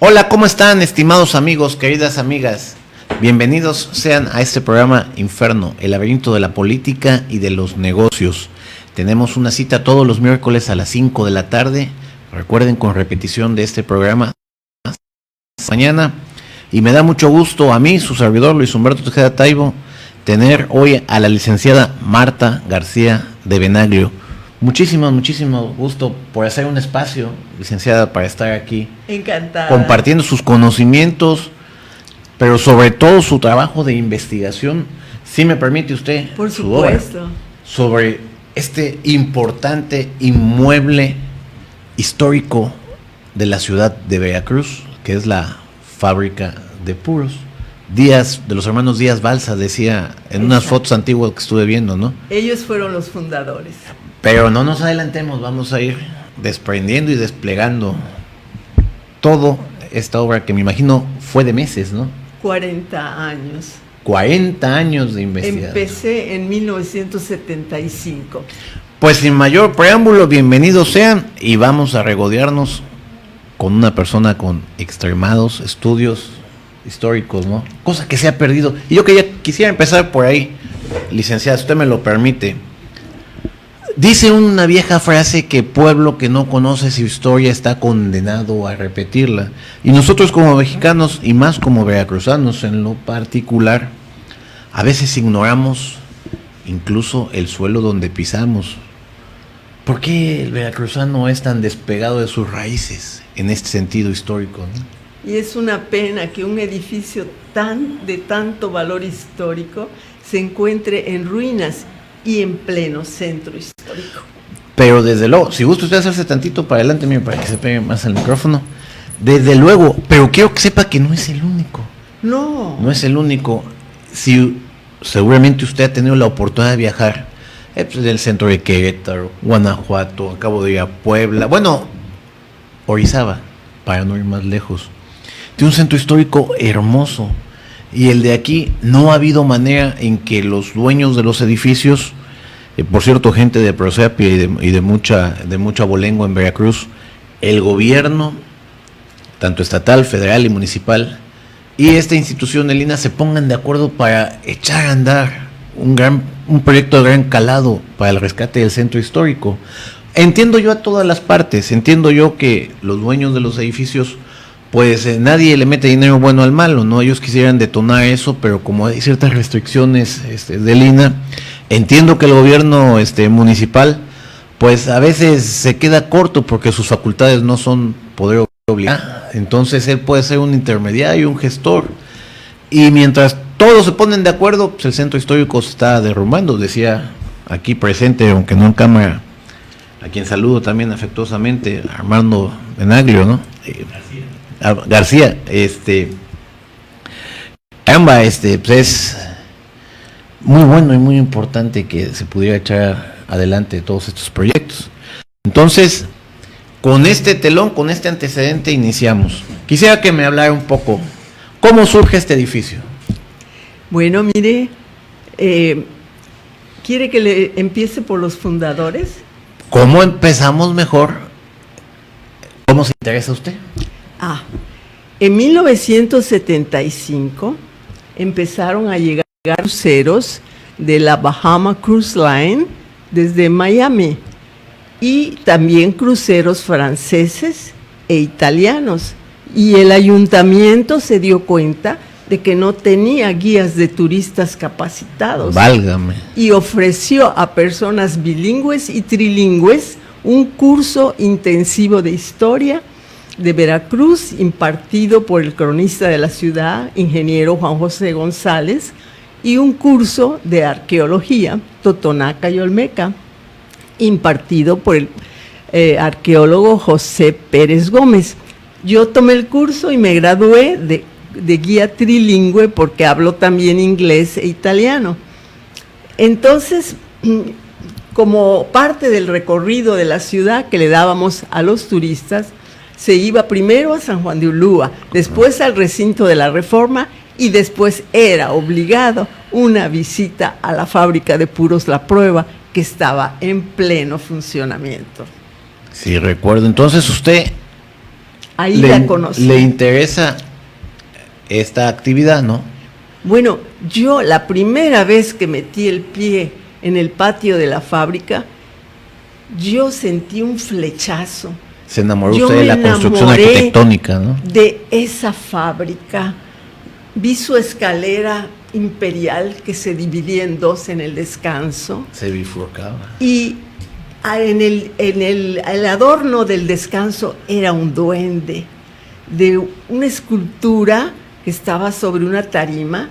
Hola, ¿cómo están, estimados amigos, queridas amigas? Bienvenidos sean a este programa Inferno, el laberinto de la política y de los negocios. Tenemos una cita todos los miércoles a las 5 de la tarde. Recuerden, con repetición de este programa mañana. Y me da mucho gusto a mí, su servidor Luis Humberto Tejeda Taibo, tener hoy a la licenciada Marta García de Benaglio. Muchísimo gusto por hacer un espacio, licenciada, para estar aquí. Encantada. Compartiendo sus conocimientos, pero sobre todo su trabajo de investigación, si me permite usted, por su obra, supuesto, sobre este importante inmueble histórico de la ciudad de Veracruz, que es la fábrica de puros. Díaz, de los hermanos Díaz Balsa, decía en unas fotos antiguas que estuve viendo, ¿no? Ellos fueron los fundadores. Pero no nos adelantemos, vamos a ir desprendiendo y desplegando todo esta obra que me imagino fue de meses, ¿no? 40 años. 40 años de investigación. Empecé en 1975. Pues sin mayor preámbulo, bienvenidos sean y vamos a regodearnos con una persona con extremados estudios históricos, ¿no? Cosa que se ha perdido. Y yo quisiera empezar por ahí, licenciada, si usted me lo permite. Dice una vieja frase que pueblo que no conoce su historia está condenado a repetirla. Y nosotros como mexicanos, y más como veracruzanos en lo particular, a veces ignoramos incluso el suelo donde pisamos. ¿Por qué el veracruzano es tan despegado de sus raíces en este sentido histórico, ¿no? Y es una pena que un edificio de tanto valor histórico se encuentre en ruinas y en pleno centro histórico. Pero desde luego, si gusta usted hacerse tantito para adelante, mire, para que se pegue más al micrófono, desde luego, pero quiero que sepa que no es el único. No es el único. Si seguramente usted ha tenido la oportunidad de viajar pues, del centro de Querétaro, Guanajuato, acabo de ir a Puebla, bueno, Orizaba, para no ir más lejos. Tiene un centro histórico hermoso. Y el de aquí no ha habido manera en que los dueños de los edificios, por cierto, gente de Prosapia y de mucha abolengo en Veracruz, el gobierno, tanto estatal, federal y municipal, y esta institución, el INAH, se pongan de acuerdo para echar a andar un proyecto de gran calado para el rescate del centro histórico. Entiendo yo a todas las partes, entiendo yo que los dueños de los edificios, pues nadie le mete dinero bueno al malo, ¿no? Ellos quisieran detonar eso, pero como hay ciertas restricciones del INAH, entiendo que el gobierno municipal, pues a veces se queda corto porque sus facultades no son poder obligado. Entonces él puede ser un intermediario, un gestor, y mientras todos se ponen de acuerdo, pues el centro histórico se está derrumbando. Decía aquí presente, aunque no en cámara, a quien saludo también afectuosamente, Armando Benaglio, ¿no? García, caramba, pues es muy bueno y muy importante que se pudiera echar adelante todos estos proyectos. Entonces, con este telón, con este antecedente iniciamos. Quisiera que me hablara un poco, ¿cómo surge este edificio? Bueno, mire, ¿quiere que le empiece por los fundadores? ¿Cómo empezamos mejor? ¿Cómo se interesa usted? En 1975 empezaron a llegar cruceros de la Bahama Cruise Line desde Miami y también cruceros franceses e italianos. Y el ayuntamiento se dio cuenta de que no tenía guías de turistas capacitados. Válgame. Y ofreció a personas bilingües y trilingües un curso intensivo de historia de Veracruz, impartido por el cronista de la ciudad, ingeniero Juan José González, y un curso de arqueología, Totonaca y Olmeca, impartido por el arqueólogo José Pérez Gómez. Yo tomé el curso y me gradué de guía trilingüe porque hablo también inglés e italiano. Entonces, como parte del recorrido de la ciudad que le dábamos a los turistas, se iba primero a San Juan de Ulúa, después al recinto de la Reforma y después era obligado una visita a la fábrica de puros La Prueba, que estaba en pleno funcionamiento. Sí, recuerdo. Entonces usted Ahí la conocí. ¿Le interesa esta actividad, no? Bueno, yo la primera vez que metí el pie en el patio de la fábrica, yo sentí un flechazo. Se enamoró usted de la construcción arquitectónica, ¿no? De esa fábrica. Vi su escalera imperial que se dividía en dos en el descanso. Se bifurcaba. Y el adorno del descanso era un duende de una escultura que estaba sobre una tarima.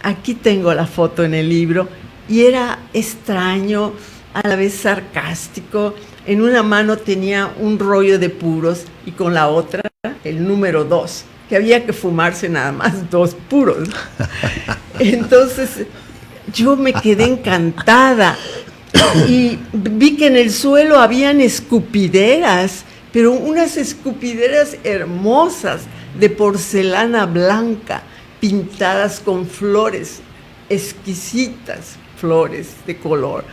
Aquí tengo la foto en el libro. Y era extraño, a la vez sarcástico. En una mano tenía un rollo de puros y con la otra el número 2, que había que fumarse nada más 2 puros. Entonces yo me quedé encantada y vi que en el suelo habían escupideras, pero unas escupideras hermosas de porcelana blanca, pintadas con flores, exquisitas flores de color.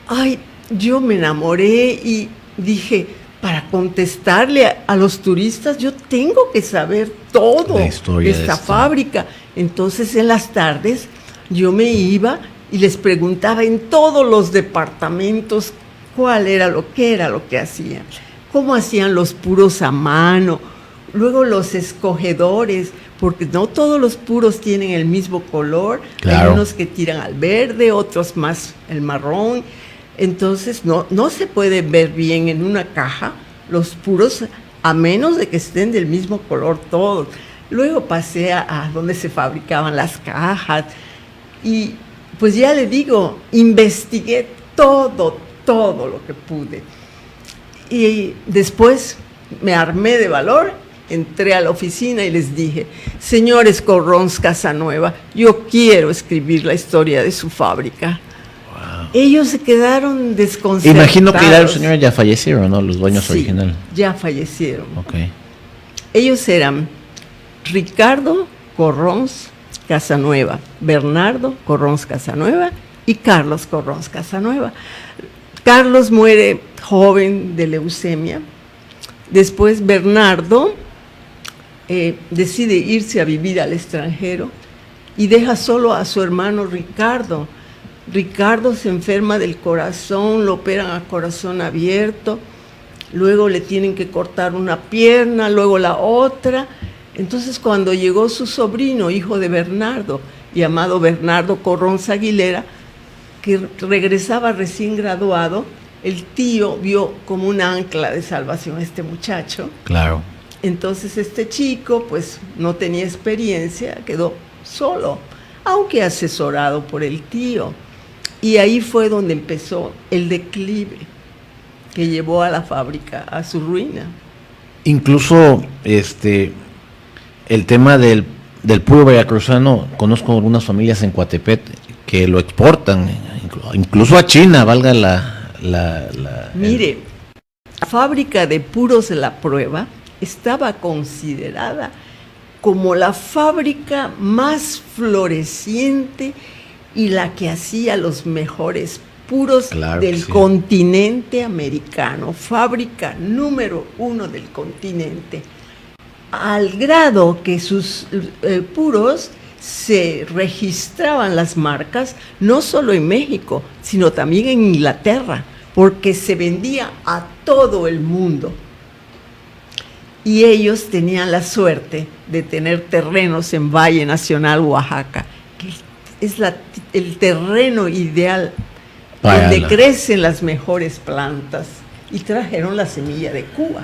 Ay, yo me enamoré y dije, para contestarle a los turistas, yo tengo que saber todo de esta fábrica. Entonces, en las tardes, yo me iba y les preguntaba en todos los departamentos qué era lo que hacían, cómo hacían los puros a mano, luego los escogedores, porque no todos los puros tienen el mismo color, claro. Hay unos que tiran al verde, otros más el marrón. Entonces no se puede ver bien en una caja los puros, a menos de que estén del mismo color todos. Luego pasé a donde se fabricaban las cajas y pues ya le digo, investigué todo lo que pude. Y después me armé de valor, entré a la oficina y les dije, señores Corrons Casanueva, yo quiero escribir la historia de su fábrica. Ellos se quedaron desconcertados. Imagino que ya los señores ya fallecieron, ¿no? Los dueños originales. Ya fallecieron. Okay. Ellos eran Ricardo Corrons Casanueva, Bernardo Corrons Casanueva y Carlos Corrons Casanueva. Carlos muere joven de leucemia. Después Bernardo decide irse a vivir al extranjero y deja solo a su hermano Ricardo. Ricardo se enferma del corazón, lo operan a corazón abierto, luego le tienen que cortar una pierna, luego la otra. Entonces, cuando llegó su sobrino, hijo de Bernardo, llamado Bernardo Corrons Aguilera, que regresaba recién graduado, el tío vio como un ancla de salvación a este muchacho. Claro. Entonces, este chico, pues, no tenía experiencia, quedó solo, aunque asesorado por el tío. Y ahí fue donde empezó el declive que llevó a la fábrica a su ruina. Incluso el tema del puro veracruzano, conozco algunas familias en Coatepec que lo exportan, incluso a China, valga Mire, la fábrica de puros de La Prueba estaba considerada como la fábrica más floreciente y la que hacía los mejores puros del continente americano, fábrica número 1 del continente, al grado que sus puros se registraban las marcas no solo en México, sino también en Inglaterra, porque se vendía a todo el mundo. Y ellos tenían la suerte de tener terrenos en Valle Nacional, Oaxaca, que es el terreno ideal donde crecen las mejores plantas, y trajeron la semilla de Cuba.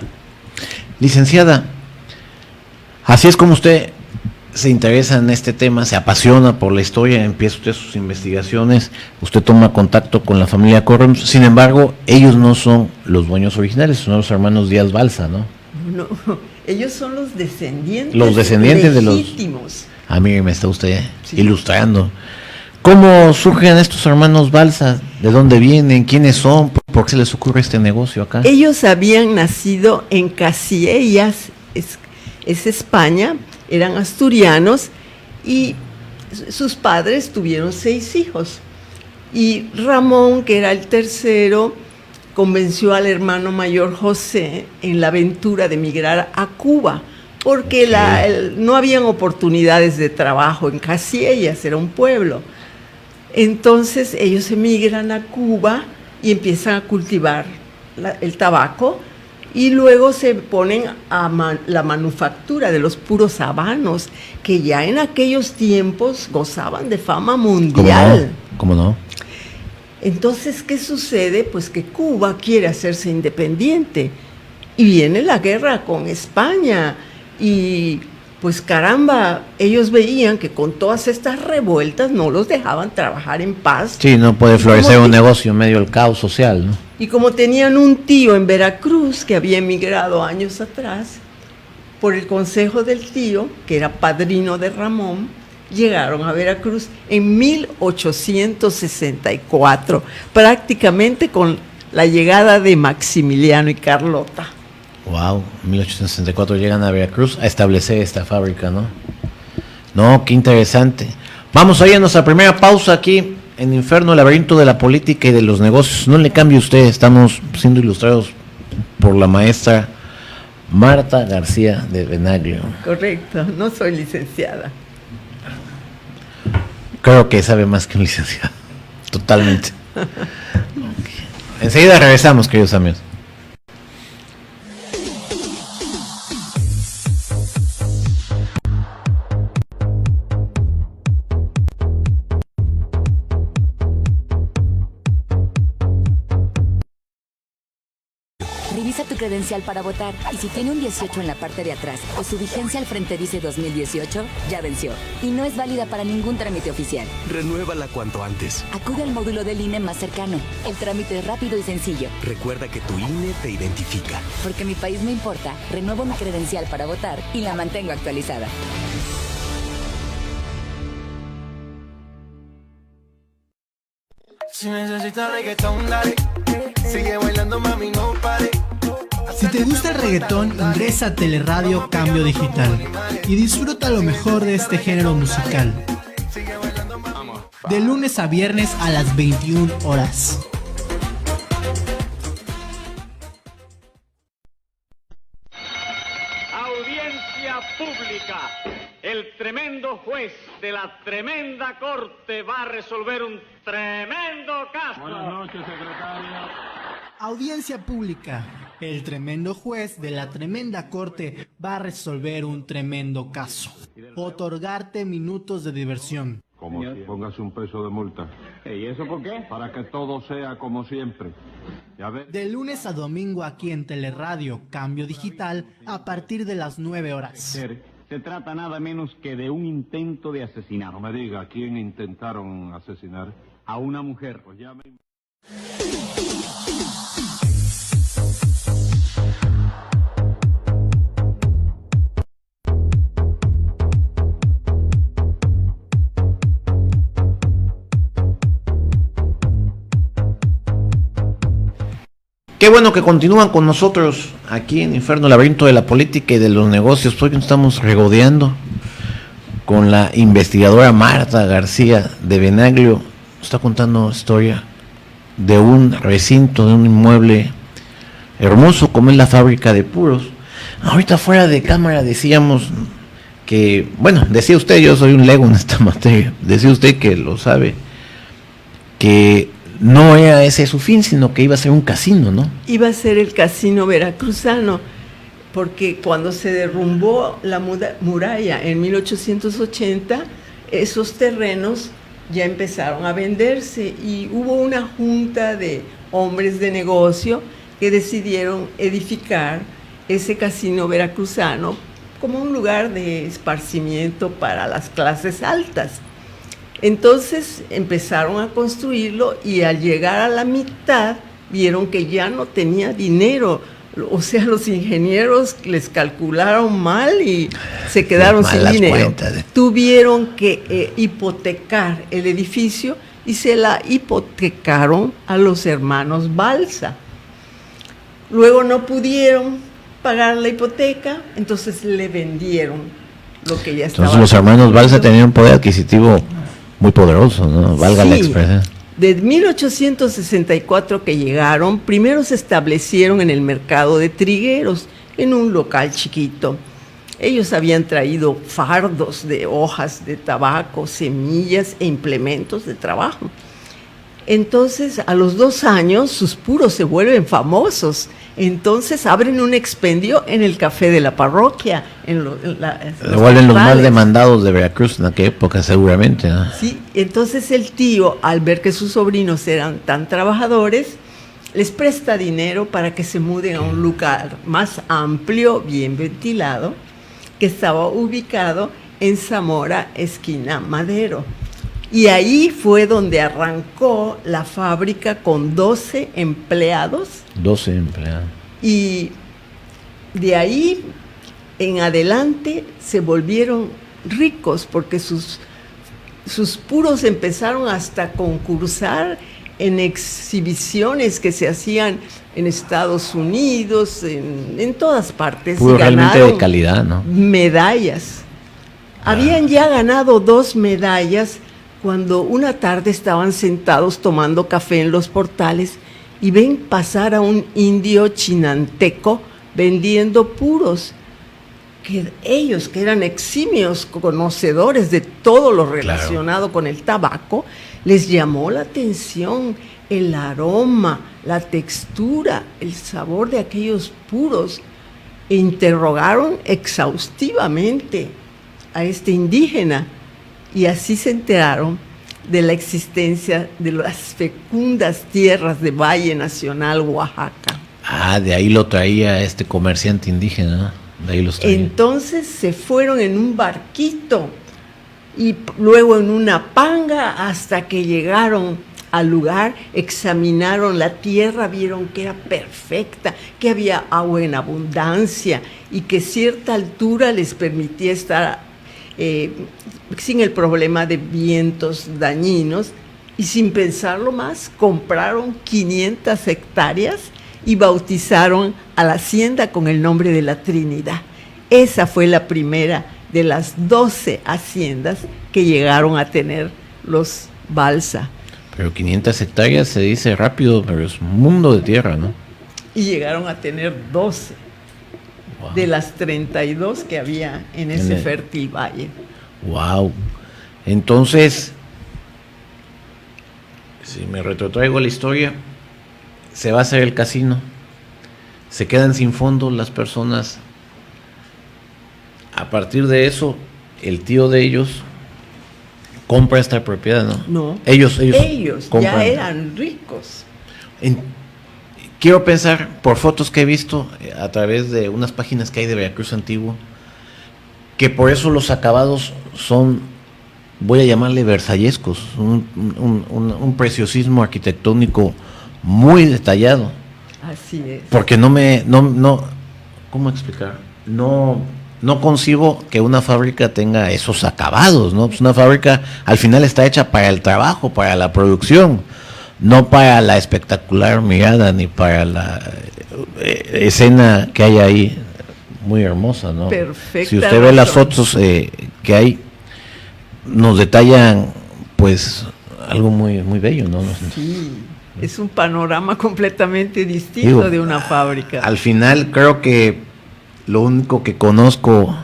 Licenciada, así es como usted se interesa en este tema, se apasiona por la historia, empieza usted sus investigaciones, usted toma contacto con la familia Corrons. Sin embargo, ellos no son los dueños originales, son los hermanos Díaz Balsa, ¿no? No, ellos son los descendientes legítimos. Mire, me está usted ilustrando. ¿Cómo surgen estos hermanos Balsa? ¿De dónde vienen? ¿Quiénes son? ¿Por qué se les ocurre este negocio acá? Ellos habían nacido en Casiellas, es España, eran asturianos, y sus padres tuvieron 6 hijos. Y Ramón, que era el tercero, convenció al hermano mayor José en la aventura de emigrar a Cuba, porque no habían oportunidades de trabajo en Casillas, era un pueblo. Entonces ellos emigran a Cuba y empiezan a cultivar el tabaco, y luego se ponen a la manufactura de los puros habanos, que ya en aquellos tiempos gozaban de fama mundial. ¿Cómo no? Entonces, ¿qué sucede? Pues que Cuba quiere hacerse independiente y viene la guerra con España, y pues caramba, ellos veían que con todas estas revueltas no los dejaban trabajar en paz. Sí, no puede florecer un negocio en medio del caos social, ¿no? Y como tenían un tío en Veracruz que había emigrado años atrás, por el consejo del tío, que era padrino de Ramón, llegaron a Veracruz en 1864, prácticamente con la llegada de Maximiliano y Carlota. Wow, en 1864 llegan a Veracruz a establecer esta fábrica, ¿no? No, qué interesante. Vamos a ir a nuestra primera pausa aquí en Inferno, laberinto de la política y de los negocios. No le cambie usted, estamos siendo ilustrados por la maestra Marta García de Benaglio. Correcto, no soy licenciada. Creo que sabe más que un licenciado, totalmente. Okay. Enseguida regresamos, queridos amigos. Revisa tu credencial para votar, y si tiene un 18 en la parte de atrás o su vigencia al frente dice 2018, ya venció y no es válida para ningún trámite oficial. Renuévala cuanto antes. Acude al módulo del INE más cercano. El trámite es rápido y sencillo. Recuerda que tu INE te identifica. Porque mi país me importa, renuevo mi credencial para votar y la mantengo actualizada. Si necesitas reggaetón, dale. Sigue bailando, mami, no pare. Si te gusta el reggaetón, ingresa a Teleradio Cambio Digital y disfruta lo mejor de este género musical. De lunes a viernes a las 21 horas. Audiencia pública. El tremendo juez de la tremenda corte va a resolver un tremendo caso. Buenas noches, secretario. Audiencia pública. El tremendo juez de la tremenda corte va a resolver un tremendo caso. Otorgarte minutos de diversión. Como si póngase un peso de multa. ¿Y eso por qué? Para que todo sea como siempre. ¿Ya ves? De lunes a domingo aquí en Teleradio Cambio Digital a partir de las 9 horas. Se trata nada menos que de un intento de asesinato. No me diga, ¿a quién intentaron asesinar? A una mujer. Pues ya me... Qué bueno que continúan con nosotros aquí en Inferno, laberinto de la política y de los negocios. Hoy nos estamos regodeando con la investigadora Marta García de Benaglio. Nos está contando historia de un recinto, de un inmueble hermoso como es la fábrica de puros. Ahorita fuera de cámara decíamos que, bueno, decía usted, yo soy un lego en esta materia, decía usted que lo sabe, que no era ese su fin, sino que iba a ser un casino, ¿no? Iba a ser el casino veracruzano, porque cuando se derrumbó la muralla en 1880, esos terrenos ya empezaron a venderse y hubo una junta de hombres de negocio que decidieron edificar ese casino veracruzano como un lugar de esparcimiento para las clases altas. Entonces empezaron a construirlo y al llegar a la mitad vieron que ya no tenía dinero. O sea, los ingenieros les calcularon mal y se quedaron sin dinero. Tuvieron que hipotecar el edificio y se la hipotecaron a los hermanos Balsa. Luego no pudieron pagar la hipoteca, entonces le vendieron lo que ya estaba. Entonces los hermanos Balsa tenían un poder adquisitivo muy poderoso, ¿no? Valga la expresión. De 1864 que llegaron, primero se establecieron en el mercado de Trigueros, en un local chiquito. Ellos habían traído fardos de hojas de tabaco, semillas e implementos de trabajo. Entonces, a los 2 años, sus puros se vuelven famosos. Entonces, abren un expendio en el café de la parroquia. Se vuelven los más demandados de Veracruz en aquella época, seguramente, ¿no? Sí, entonces el tío, al ver que sus sobrinos eran tan trabajadores, les presta dinero para que se muden a un lugar más amplio, bien ventilado, que estaba ubicado en Zamora, esquina Madero. Y ahí fue donde arrancó la fábrica con 12 empleados. 12 empleados. Y de ahí en adelante se volvieron ricos porque sus puros empezaron hasta a concursar en exhibiciones que se hacían en Estados Unidos, en todas partes. Puro realmente de calidad, ¿no? Medallas. Habían ya ganado 2 medallas cuando una tarde estaban sentados tomando café en los portales y ven pasar a un indio chinanteco vendiendo puros. Que ellos, que eran eximios conocedores de todo lo relacionado con el tabaco, les llamó la atención el aroma, la textura, el sabor de aquellos puros, e interrogaron exhaustivamente a este indígena, y así se enteraron de la existencia de las fecundas tierras de Valle Nacional, Oaxaca. Ah, de ahí lo traía este comerciante indígena, ¿no? De ahí los traía. Entonces se fueron en un barquito y luego en una panga hasta que llegaron al lugar, examinaron la tierra, vieron que era perfecta, que había agua en abundancia y que cierta altura les permitía estar sin el problema de vientos dañinos, y sin pensarlo más compraron 500 hectáreas y bautizaron a la hacienda con el nombre de la Trinidad. Esa fue la primera de las 12 haciendas que llegaron a tener los Balsa. Pero 500 hectáreas se dice rápido, pero es un mundo de tierra, ¿no? Y llegaron a tener 12 de las 32 que había en ese fértil valle. Wow. Entonces, si me retrotraigo a la historia, se va a hacer el casino, se quedan sin fondos las personas. A partir de eso, el tío de ellos compra esta propiedad, ¿no? No. Ellos ya eran ricos. Quiero pensar, por fotos que he visto a través de unas páginas que hay de Veracruz Antiguo, que por eso los acabados son, voy a llamarle versallescos, un preciosismo arquitectónico muy detallado. Así es. Porque ¿cómo explicar? No concibo que una fábrica tenga esos acabados, ¿no? Pues una fábrica al final está hecha para el trabajo, para la producción, no para la espectacular mirada ni para la escena que hay ahí, muy hermosa, ¿no? Perfecta. Si usted ve las fotos que hay, nos detallan pues algo muy, muy bello, ¿no? Sí, es un panorama completamente distinto de una fábrica. Al final creo que lo único que conozco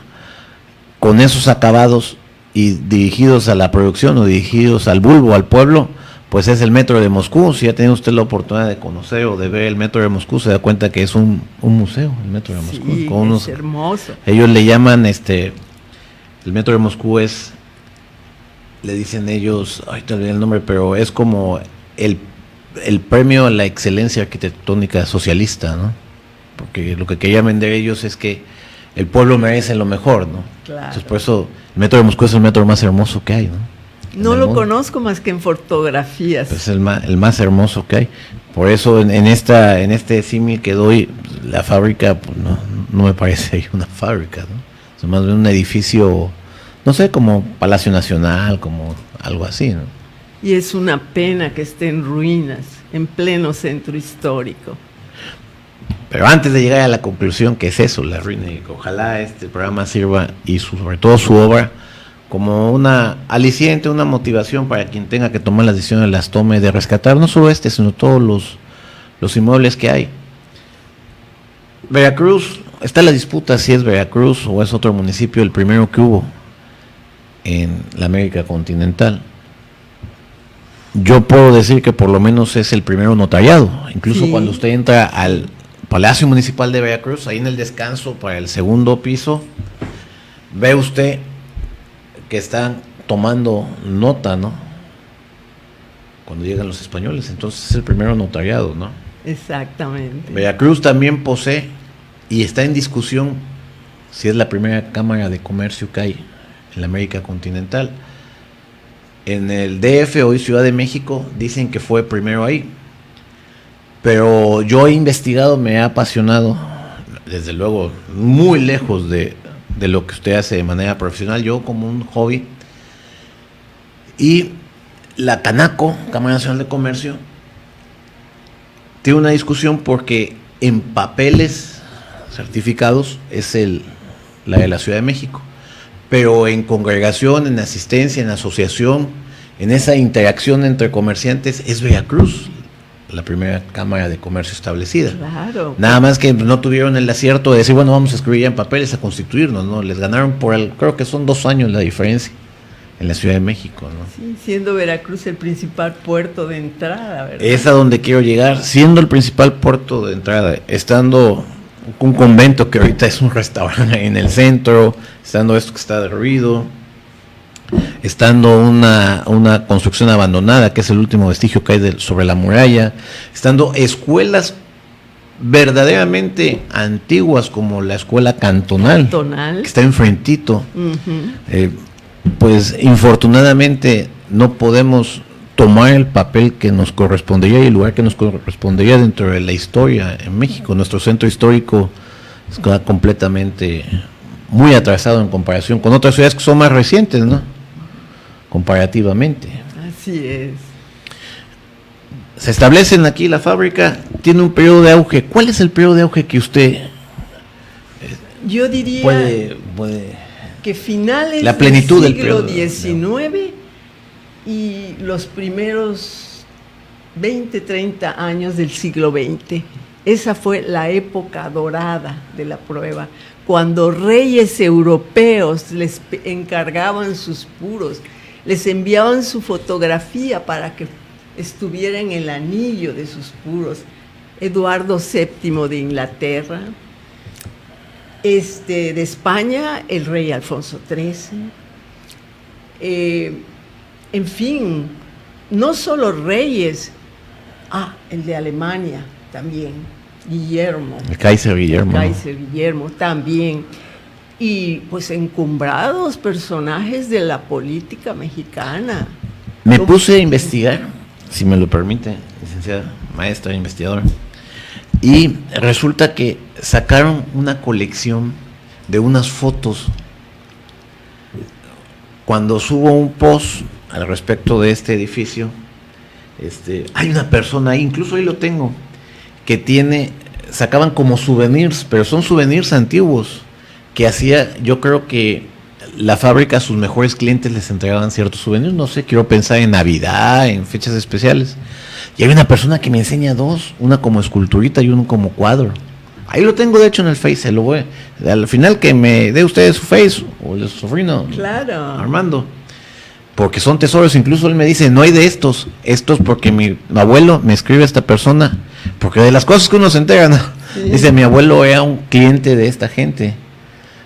con esos acabados y dirigidos a la producción o dirigidos al bulbo, al pueblo, pues es el metro de Moscú. Si ya tiene usted la oportunidad de conocer o de ver el metro de Moscú, se da cuenta que es un museo, el metro de Moscú. Sí, con es hermoso. Ellos le llaman, el metro de Moscú le dicen ellos, ay, te olvidé el nombre, pero es como el premio a la excelencia arquitectónica socialista, ¿no? Porque lo que querían vender ellos es que el pueblo merece lo mejor, ¿no? Claro. Entonces, por eso el metro de Moscú es el metro más hermoso que hay, ¿no? No lo conozco más que en fotografías. Es el más hermoso que hay. Por eso en este símil que doy, la fábrica pues, no me parece una fábrica, ¿no? Es más bien un edificio, no sé, como Palacio Nacional, como algo así, ¿no? Y es una pena que esté en ruinas, en pleno centro histórico. Pero antes de llegar a la conclusión que es eso, la ruina, y que ojalá este programa sirva y sobre todo su obra como una aliciente, una motivación para quien tenga que tomar las decisiones, las tome, de rescatar no solo sino todos los inmuebles que hay. Veracruz, está la disputa si es Veracruz o es otro municipio el primero que hubo en la América continental. Yo puedo decir que por lo menos es el primero notariado. Incluso sí, cuando usted entra al Palacio Municipal de Veracruz, ahí en el descanso para el segundo piso, ve usted que están tomando nota, ¿no? Cuando llegan los españoles, entonces es el primero notariado, ¿no? Exactamente. Veracruz también posee y está en discusión si es la primera cámara de comercio que hay en la América continental. En el DF, hoy Ciudad de México, dicen que fue primero ahí. Pero yo he investigado, me ha apasionado, desde luego, muy lejos de lo que usted hace de manera profesional, yo como un hobby. Y la Canaco, Cámara Nacional de Comercio, tiene una discusión porque en papeles certificados es la de la Ciudad de México, pero en congregación, en asistencia, en asociación, en esa interacción entre comerciantes, es Veracruz la primera cámara de comercio establecida. Claro. Nada más que no tuvieron el acierto de decir, bueno, vamos a escribir ya en papeles, a constituirnos, ¿no? Les ganaron creo que son 2 años la diferencia en la Ciudad de México, ¿no? Sí, siendo Veracruz el principal puerto de entrada, ¿verdad? Es a donde quiero llegar, siendo el principal puerto de entrada, estando un convento que ahorita es un restaurante en el centro, estando esto que está derruido, estando una construcción abandonada, que es el último vestigio que hay sobre la muralla, estando escuelas verdaderamente antiguas como la escuela cantonal. Que está enfrentito. Uh-huh. Pues infortunadamente no podemos tomar el papel que nos correspondería y el lugar que nos correspondería dentro de la historia en México. Nuestro centro histórico está completamente muy atrasado en comparación con otras ciudades que son más recientes, ¿no? Comparativamente. Así es. Se establecen aquí la fábrica, tiene un periodo de auge. ¿Cuál es el periodo de auge que usted yo diría puede que finales la plenitud del siglo del XIX y los primeros 20, 30 años del siglo XX? Esa fue la época dorada de la prueba, cuando reyes europeos les encargaban sus puros, les enviaban su fotografía para que estuviera en el anillo de sus puros. Eduardo VII de Inglaterra, de España, el rey Alfonso XIII. En fin, no solo reyes, el de Alemania también, Guillermo. El Kaiser Guillermo. El Kaiser Guillermo también. Y pues encumbrados personajes de la política mexicana. Me puse a investigar, si me lo permite, licenciada, maestra, investigadora, y resulta que sacaron una colección de unas fotos. Cuando subo un post al respecto de este edificio, hay una persona ahí, incluso ahí lo tengo, que sacaban como souvenirs, pero son souvenirs antiguos, que hacía, yo creo que la fábrica a sus mejores clientes les entregaban ciertos souvenirs, no sé, quiero pensar en Navidad, en fechas especiales. Y hay una persona que me enseña 2, una como esculturita y uno como cuadro. Ahí lo tengo de hecho en el Face, se lo voy. Al final que me dé usted su Face, o el de su sobrino, claro, Armando. Porque son tesoros, incluso él me dice, no hay de estos porque mi abuelo me escribe esta persona, porque de las cosas que uno se entera, ¿no? Sí. Dice, mi abuelo era un cliente de esta gente.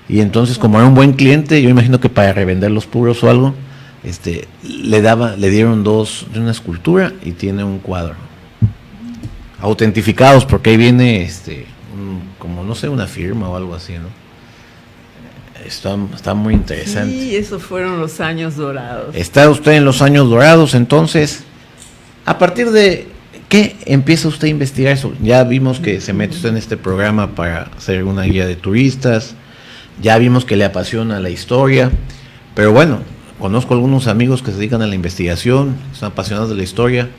Y entonces, como era un buen cliente, yo imagino que para revender los puros o algo, le dieron 2 de una escultura y tiene un cuadro. Autentificados, porque ahí viene como no sé, una firma o algo así, ¿no? Está muy interesante. Sí, esos fueron los años dorados. Está usted en los años dorados, entonces, ¿a partir de qué empieza usted a investigar eso? Ya vimos que se mete usted en este programa para hacer una guía de turistas. Ya vimos que le apasiona la historia, pero bueno, conozco algunos amigos que se dedican a la investigación, son apasionados de la historia.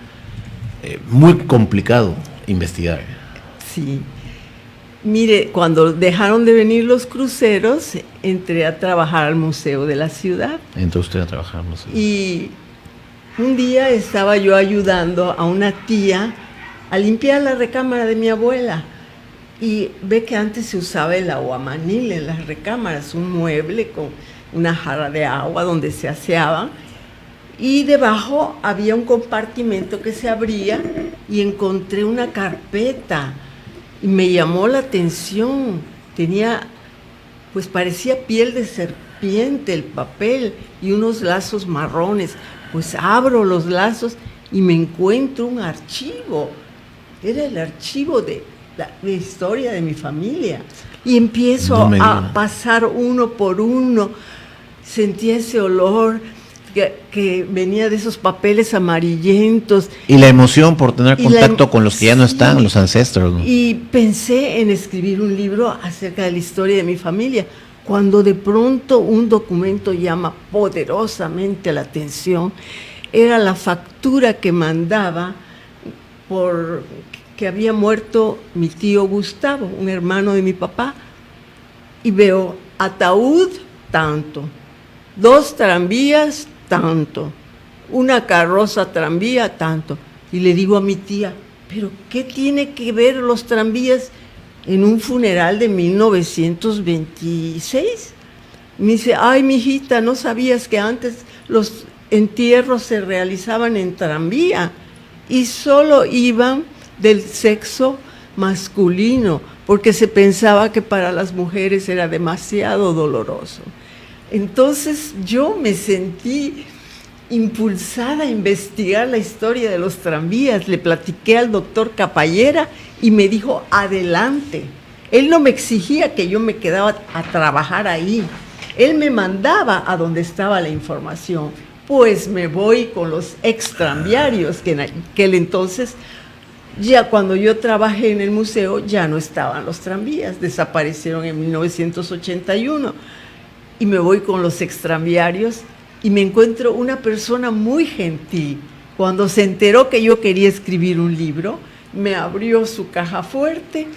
Muy complicado investigar. Sí. Mire, cuando dejaron de venir los cruceros, entré a trabajar al Museo de la Ciudad. Entró usted a trabajar al museo. Y un día estaba yo ayudando a una tía a limpiar la recámara de mi abuela. Y ve que antes se usaba el aguamanil en las recámaras, un mueble con una jarra de agua donde se aseaban. Y debajo había un compartimento que se abría y encontré una carpeta. Y me llamó la atención. Tenía, pues parecía piel de serpiente el papel y unos lazos marrones. Pues abro los lazos y me encuentro un archivo. Era el archivo de la historia de mi familia. Y empiezo a pasar uno por uno. Sentía ese olor que venía de esos papeles amarillentos. Y la emoción por tener contacto con los que ya no están, los ancestros, ¿no? Y pensé en escribir un libro acerca de la historia de mi familia, cuando de pronto un documento llama poderosamente la atención. Era la factura que mandaba por que había muerto mi tío Gustavo, un hermano de mi papá. Y veo ataúd, tanto. 2 tranvías, tanto. Una carroza tranvía, tanto. Y le digo a mi tía, ¿pero qué tiene que ver los tranvías en un funeral de 1926? Me dice, ay, mijita, ¿no sabías que antes los entierros se realizaban en tranvía? Y solo iban del sexo masculino, porque se pensaba que para las mujeres era demasiado doloroso. Entonces yo me sentí impulsada a investigar la historia de los tranvías. Le platiqué al doctor Capallera y me dijo, adelante. Él no me exigía que yo me quedara a trabajar ahí. Él me mandaba a donde estaba la información. Pues me voy con los extranviarios, que en aquel entonces, ya cuando yo trabajé en el museo, ya no estaban los tranvías, desaparecieron en 1981. Y me voy con los extranviarios y me encuentro una persona muy gentil. Cuando se enteró que yo quería escribir un libro, me abrió su caja fuerte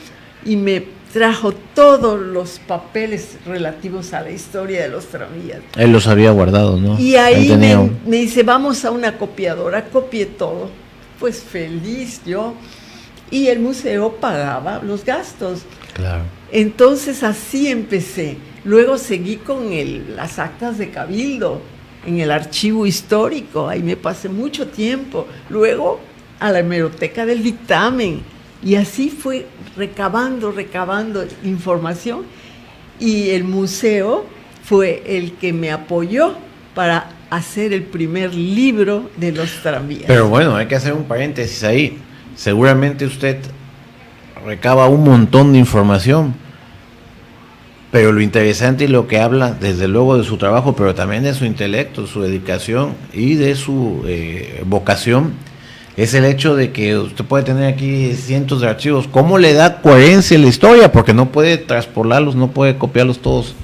y me trajo todos los papeles relativos a la historia de los tranvías. Él los había guardado, ¿no? Y ahí me dice, vamos a una copiadora, copié todo. Pues feliz yo. Y el museo pagaba los gastos. Claro. Entonces así empecé. Luego seguí con las actas de Cabildo, en el archivo histórico. Ahí me pasé mucho tiempo. Luego a la hemeroteca del dictamen. Y así fue recabando información. Y el museo fue el que me apoyó para hacer el primer libro de los tranvías. Pero bueno, hay que hacer un paréntesis ahí. Seguramente usted recaba un montón de información, pero lo interesante y lo que habla, desde luego, de su trabajo, pero también de su intelecto, su dedicación y de su vocación, es el hecho de que usted puede tener aquí cientos de archivos. ¿Cómo le da coherencia a la historia? Porque no puede traspolarlos, no puede copiarlos todos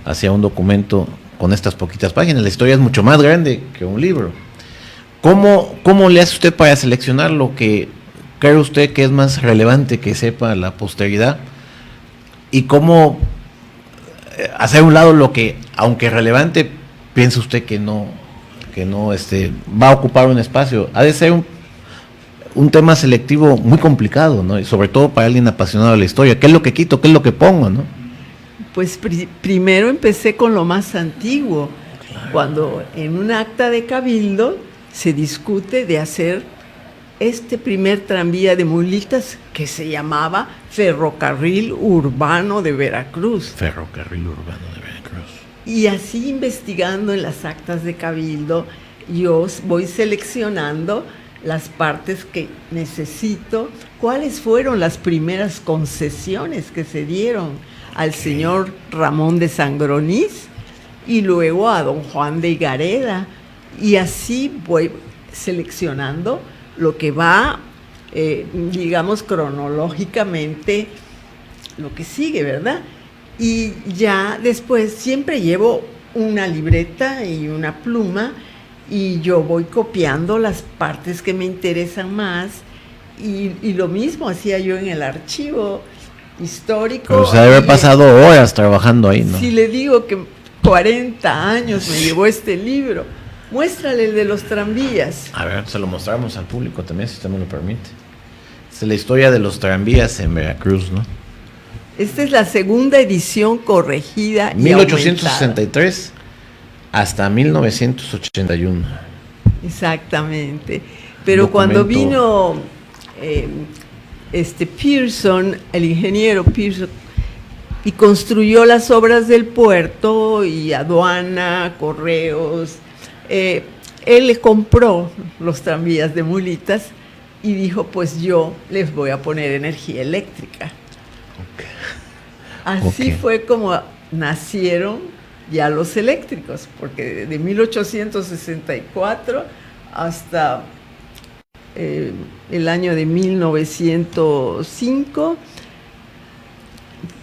hacia un documento con estas poquitas páginas. La historia es mucho más grande que un libro. ¿Cómo le hace usted para seleccionar lo que cree usted que es más relevante que sepa la posteridad? ¿Y cómo hacer a un lado lo que, aunque relevante, piensa usted que no va a ocupar un espacio? Ha de ser un tema selectivo muy complicado, ¿no? Y sobre todo para alguien apasionado de la historia. ¿Qué es lo que quito? ¿Qué es lo que pongo, no? Pues primero empecé con lo más antiguo. Claro. Cuando en un acta de Cabildo se discute de hacer este primer tranvía de mulitas que se llamaba Ferrocarril Urbano de Veracruz. Ferrocarril Urbano de Veracruz. Y así, investigando en las actas de Cabildo, yo voy seleccionando las partes que necesito, cuáles fueron las primeras concesiones que se dieron al señor Ramón de Sangroniz y luego a don Juan de Higareda. Y así voy seleccionando lo que va, digamos, cronológicamente, lo que sigue, ¿verdad? Y ya después siempre llevo una libreta y una pluma y yo voy copiando las partes que me interesan más y lo mismo hacía yo en el archivo. histórico. Pero se debe haber pasado horas trabajando ahí, ¿no? Si le digo que 40 años me llevó este libro, muéstrale el de los tranvías. A ver, se lo mostramos al público también, si usted me lo permite. Es la historia de los tranvías en Veracruz, ¿no? Esta es la segunda edición corregida y 1863 hasta 1981. Exactamente. Pero cuando vino Pearson, el ingeniero Pearson, y construyó las obras del puerto y aduana, correos, él le compró los tranvías de mulitas y dijo, pues yo les voy a poner energía eléctrica. Así fue como nacieron ya los eléctricos, porque de 1864 hasta el año de 1905,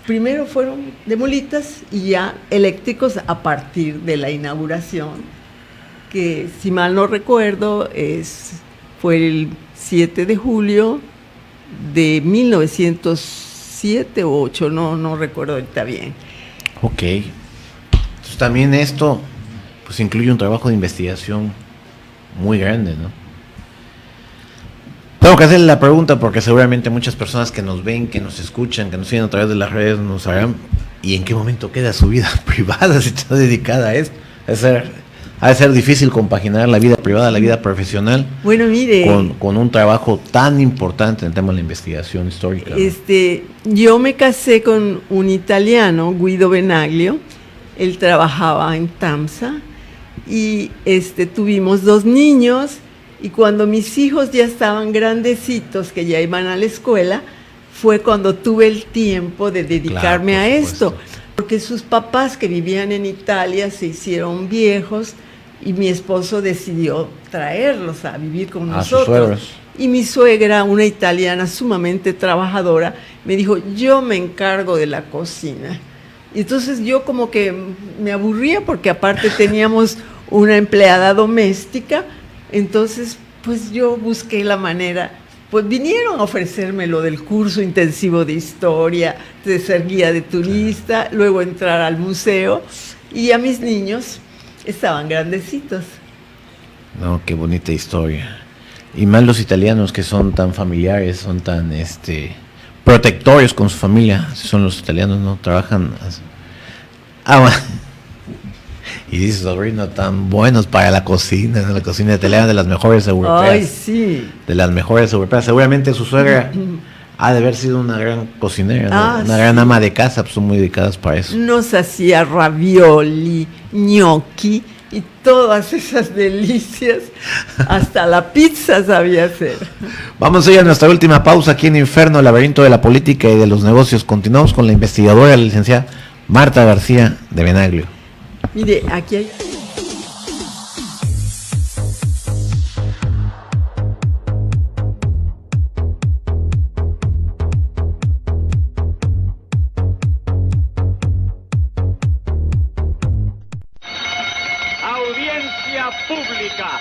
primero fueron de mulitas y ya eléctricos a partir de la inauguración, que si mal no recuerdo fue el 7 de julio de 1907 o 8, no recuerdo ahorita bien. Ok. Entonces también esto pues incluye un trabajo de investigación muy grande, ¿no? Tengo que hacerle la pregunta porque seguramente muchas personas que nos ven, que nos escuchan, que nos siguen a través de las redes nos sabrán, ¿y en qué momento queda su vida privada si está dedicada a esto? Ha de ser difícil compaginar la vida privada, la vida profesional, bueno, mire, con un trabajo tan importante en el tema de la investigación histórica, ¿no? Yo me casé con un italiano, Guido Benaglio. Él trabajaba en TAMSA y tuvimos 2 niños, y cuando mis hijos ya estaban grandecitos, que ya iban a la escuela, fue cuando tuve el tiempo de dedicarme a esto, porque sus papás que vivían en Italia se hicieron viejos y mi esposo decidió traerlos a vivir con nosotros. Y mi suegra, una italiana sumamente trabajadora, me dijo, yo me encargo de la cocina. Y entonces yo como que me aburría porque aparte teníamos una empleada doméstica, entonces pues yo busqué la manera. Pues vinieron a ofrecerme lo del curso intensivo de historia, de ser guía de turista, luego entrar al museo, y a mis niños estaban grandecitos. No, qué bonita historia. Y más los italianos que son tan familiares, son tan protectores con su familia. Son los italianos, ¿no? Trabajan. Bueno. Y dice sobrino, tan buenos para la cocina, ¿no? La cocina italiana de las mejores europeas. Ay, sí. De las mejores europeas. Seguramente su suegra ha de haber sido una gran cocinera, ¿no? Una gran ama de casa, pues son muy dedicadas para eso. Nos hacía ravioli, gnocchi y todas esas delicias. Hasta la pizza sabía hacer. Vamos a ir a nuestra última pausa aquí en Inferno, laberinto de la política y de los negocios. Continuamos con la investigadora, la licenciada Marta García de Benaglio. Mire, aquí hay... Audiencia pública.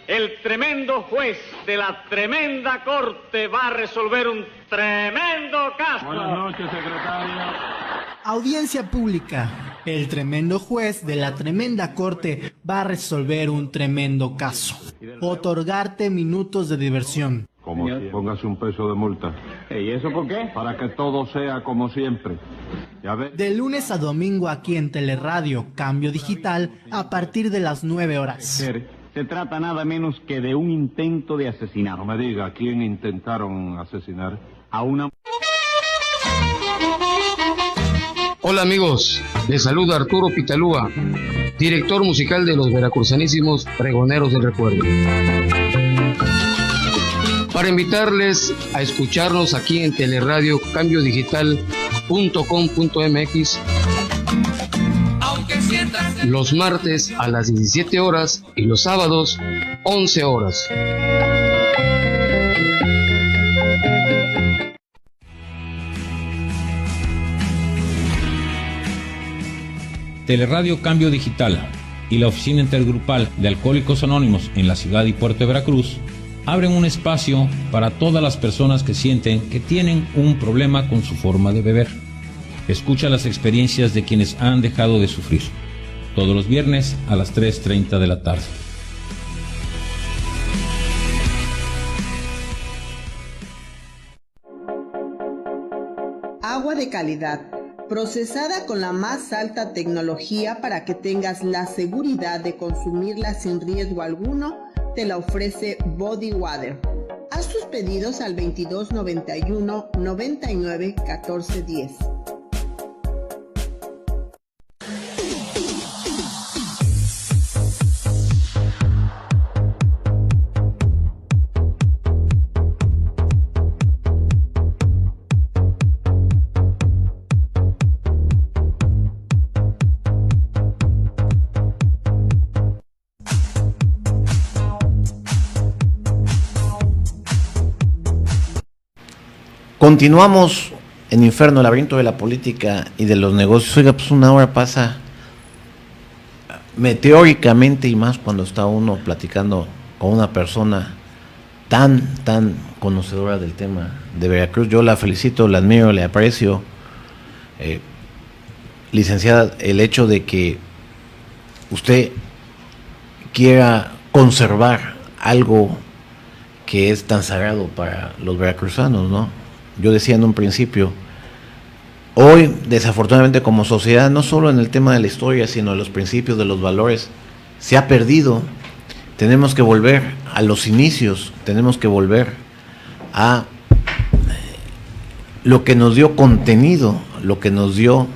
El tremendo juez de la tremenda corte va a resolver un tremendo caso. Buenas noches, secretario. Audiencia pública. El tremendo juez de la tremenda corte va a resolver un tremendo caso. Otorgarte minutos de diversión. Como si póngase un peso de multa. ¿Y eso por qué? Para que todo sea como siempre. ¿Ya ves? De lunes a domingo aquí en Teleradio Cambio Digital a partir de las 9 horas. Se trata nada menos que de un intento de asesinato. No me diga, ¿a quién intentaron asesinar? A una... Hola amigos, les saluda Arturo Pitalúa, director musical de los veracruzanísimos Pregoneros del Recuerdo. Para invitarles a escucharnos aquí en Teleradio CambioDigital.com.mx los martes a las 17 horas y los sábados 11 horas. Teleradio Cambio Digital y la Oficina Intergrupal de Alcohólicos Anónimos en la ciudad y puerto de Veracruz abren un espacio para todas las personas que sienten que tienen un problema con su forma de beber. Escucha las experiencias de quienes han dejado de sufrir. Todos los viernes a las 3:30 de la tarde. Agua de calidad, procesada con la más alta tecnología para que tengas la seguridad de consumirla sin riesgo alguno, te la ofrece Body Water. Haz tus pedidos al 22 91 99 14 10. Continuamos en Inferno, el laberinto de la política y de los negocios. Oiga, pues una hora pasa meteóricamente, y más cuando está uno platicando con una persona tan conocedora del tema de Veracruz. Yo la felicito, la admiro, le aprecio, licenciada, el hecho de que usted quiera conservar algo que es tan sagrado para los veracruzanos, ¿no? Yo decía en un principio, hoy desafortunadamente como sociedad, no solo en el tema de la historia, sino de los principios, de los valores, se ha perdido. Tenemos que volver a los inicios, tenemos que volver a lo que nos dio contenido, lo que nos dio,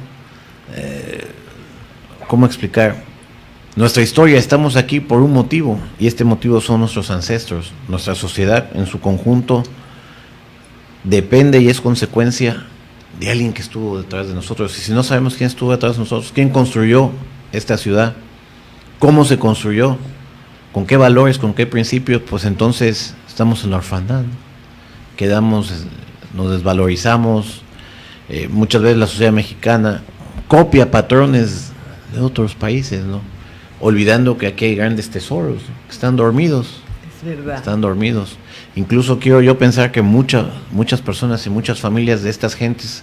¿cómo explicar? Nuestra historia. Estamos aquí por un motivo, y este motivo son nuestros ancestros. Nuestra sociedad en su conjunto depende y es consecuencia de alguien que estuvo detrás de nosotros. Y si no sabemos quién estuvo detrás de nosotros, quién construyó esta ciudad, cómo se construyó, con qué valores, con qué principios, pues entonces estamos en la orfandad, ¿no? Quedamos, nos desvalorizamos. Muchas veces la sociedad mexicana copia patrones de otros países, ¿no? Olvidando que aquí hay grandes tesoros, ¿no? Que están dormidos. Es verdad. Están dormidos. Incluso quiero yo pensar que muchas personas y muchas familias de estas gentes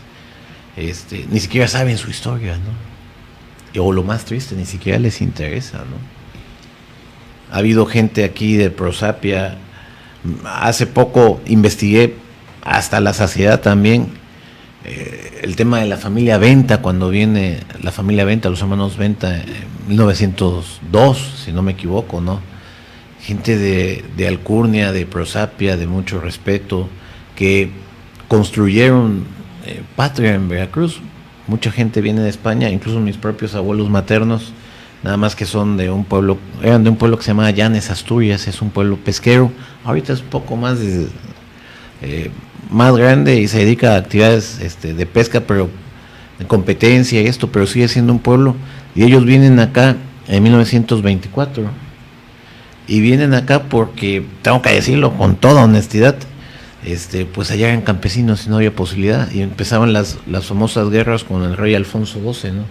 ni siquiera saben su historia, ¿no? O lo más triste, ni siquiera les interesa, ¿no? Ha habido gente aquí de Prosapia. Hace poco investigué hasta la saciedad también el tema de la familia Venta, cuando viene la familia Venta, los hermanos Venta, en 1902, si no me equivoco, ¿no? Gente de Alcurnia, de Prosapia, de mucho respeto, que construyeron patria en Veracruz. Mucha gente viene de España, incluso mis propios abuelos maternos, nada más que son de un pueblo, eran de un pueblo que se llama Llanes, Asturias, es un pueblo pesquero. Ahorita es un poco más más grande y se dedica a actividades de pesca, pero de competencia y esto, pero sigue siendo un pueblo. Y ellos vienen acá en 1924. Y vienen acá porque, tengo que decirlo con toda honestidad, pues allá eran campesinos y no había posibilidad. Y empezaban las famosas guerras con el rey Alfonso XII, ¿no?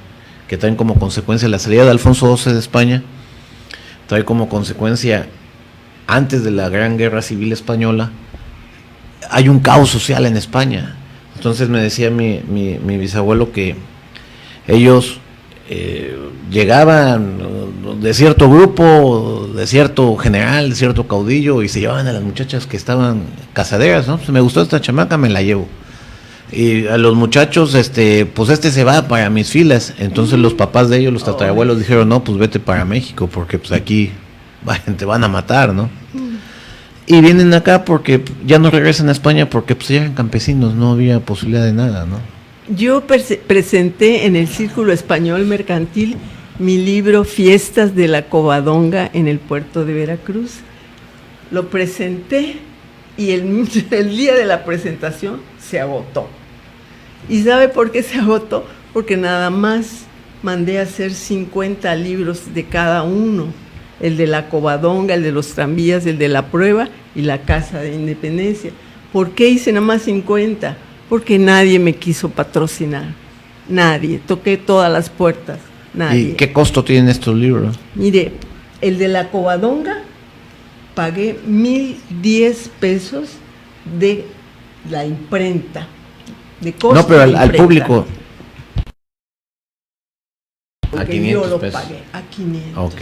Que traen como consecuencia la salida de Alfonso XII de España, trae como consecuencia, antes de la Gran Guerra Civil Española, hay un caos social en España. Entonces me decía mi bisabuelo que ellos llegaban de cierto grupo, de cierto general, de cierto caudillo, y se llevaban a las muchachas que estaban casaderas, ¿no? Pues me gustó esta chamaca, me la llevo. Y a los muchachos, pues se va para mis filas. Entonces los papás de ellos, los tatarabuelos, dijeron, no, pues vete para México, porque pues aquí te van a matar, ¿no? Y vienen acá porque ya no regresan a España, porque pues ya eran campesinos, no había posibilidad de nada, ¿no? Yo presenté en el Círculo Español Mercantil mi libro Fiestas de la Covadonga en el puerto de Veracruz. Lo presenté y el día de la presentación se agotó. ¿Y sabe por qué se agotó? Porque nada más mandé a hacer 50 libros de cada uno. El de la Covadonga, el de los tranvías, el de la prueba y la Casa de Independencia. ¿Por qué hice nada más 50? Porque nadie me quiso patrocinar. Nadie. Toqué todas las puertas. Nadie. ¿Y qué costo tienen estos libros? Mire, el de la Covadonga pagué 1,010 pesos de la imprenta, de costo. No, pero de al imprenta. público. Porque A 500 yo lo pesos. pagué a 500. Ok.